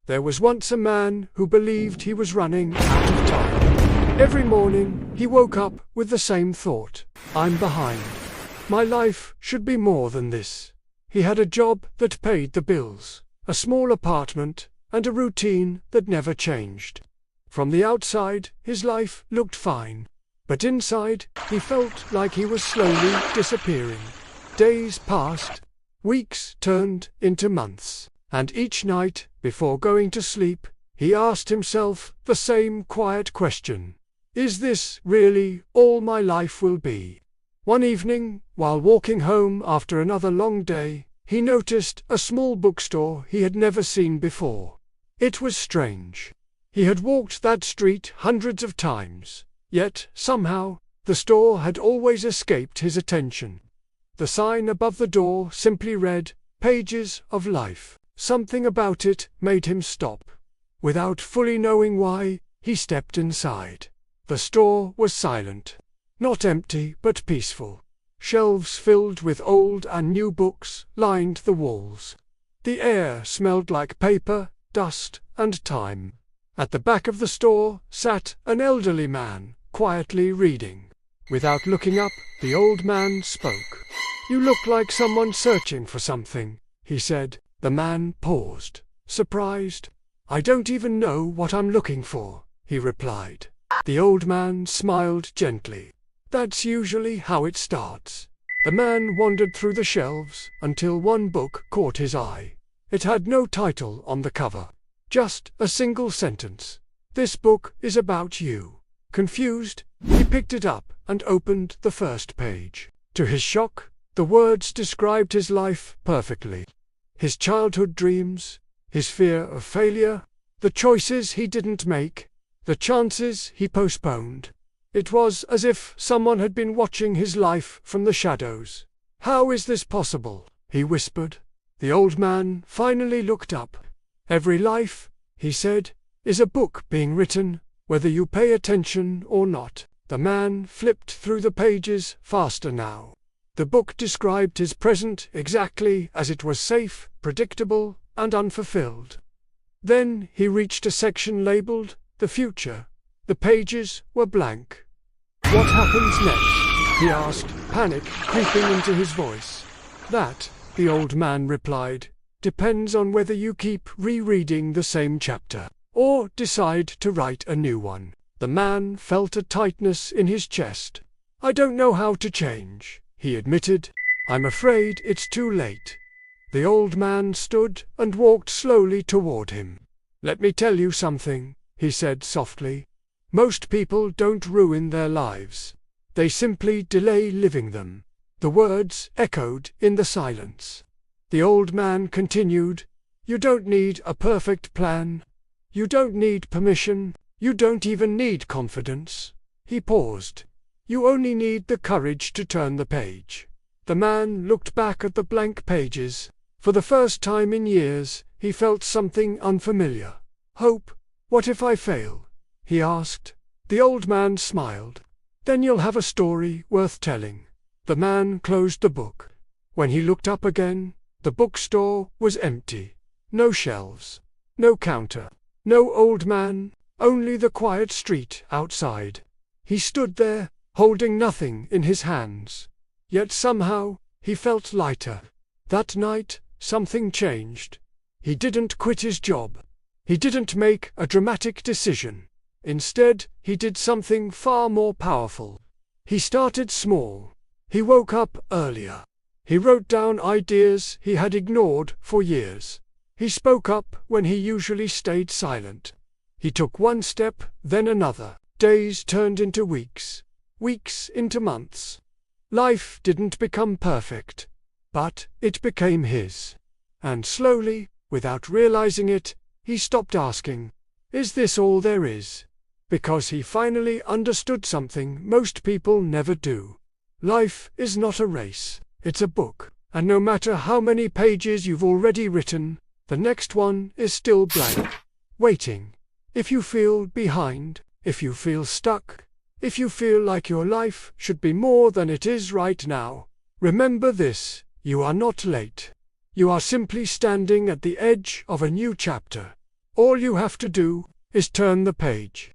There was once a man who believed he was running out of time. Every morning, he woke up with the same thought: I'm behind. My life should be more than this. He had a job that paid the bills, a small apartment, and a routine that never changed. From the outside, his life looked fine, but inside, he felt like he was slowly disappearing. Days passed, weeks turned into months, and each night, before going to sleep, he asked himself the same quiet question: is this really all my life will be? One evening, while walking home after another long day, he noticed a small bookstore he had never seen before. It was strange. He had walked that street hundreds of times, yet, somehow, the store had always escaped his attention. The sign above the door simply read, "Pages of Life." Something about it made him stop. Without fully knowing why, he stepped inside. The store was silent. Not empty, but peaceful. Shelves filled with old and new books lined the walls. The air smelled like paper, dust, and time. At the back of the store sat an elderly man, quietly reading. Without looking up, the old man spoke. "You look like someone searching for something," he said. The man paused, surprised. "I don't even know what I'm looking for," he replied. The old man smiled gently. "That's usually how it starts." The man wandered through the shelves until one book caught his eye. It had no title on the cover, just a single sentence: "This book is about you." Confused, he picked it up and opened the first page. To his shock, the words described his life perfectly. His childhood dreams, his fear of failure, the choices he didn't make, the chances he postponed. It was as if someone had been watching his life from the shadows. "How is this possible?" he whispered. The old man finally looked up. "Every life," he said, "is a book being written, whether you pay attention or not." The man flipped through the pages faster now. The book described his present exactly as it was: safe, predictable, and unfulfilled. Then he reached a section labeled "The Future." The pages were blank. "What happens next?" he asked, panic creeping into his voice. "That," the old man replied, "depends on whether you keep rereading the same chapter, or decide to write a new one." The man felt a tightness in his chest. "I don't know how to change," he admitted. "I'm afraid it's too late." The old man stood and walked slowly toward him. "Let me tell you something," he said softly. "Most people don't ruin their lives. They simply delay living them." The words echoed in the silence. The old man continued, "You don't need a perfect plan. You don't need permission. You don't even need confidence." He paused. "You only need the courage to turn the page." The man looked back at the blank pages. For the first time in years, he felt something unfamiliar. "Hope. What if I fail?" he asked. The old man smiled. "Then you'll have a story worth telling." The man closed the book. When he looked up again, the bookstore was empty. No shelves, no counter, no old man, only the quiet street outside. He stood there, holding nothing in his hands. Yet somehow, he felt lighter. That night, something changed. He didn't quit his job. He didn't make a dramatic decision. Instead, he did something far more powerful. He started small. He woke up earlier. He wrote down ideas he had ignored for years. He spoke up when he usually stayed silent. He took one step, then another. Days turned into weeks, weeks into months. Life didn't become perfect, but it became his. And slowly, without realizing it, he stopped asking, "Is this all there is?" Because he finally understood something most people never do. Life is not a race, it's a book, and no matter how many pages you've already written, the next one is still blank, waiting. If you feel behind, if you feel stuck, if you feel like your life should be more than it is right now, remember this: you are not late. You are simply standing at the edge of a new chapter. All you have to do is turn the page.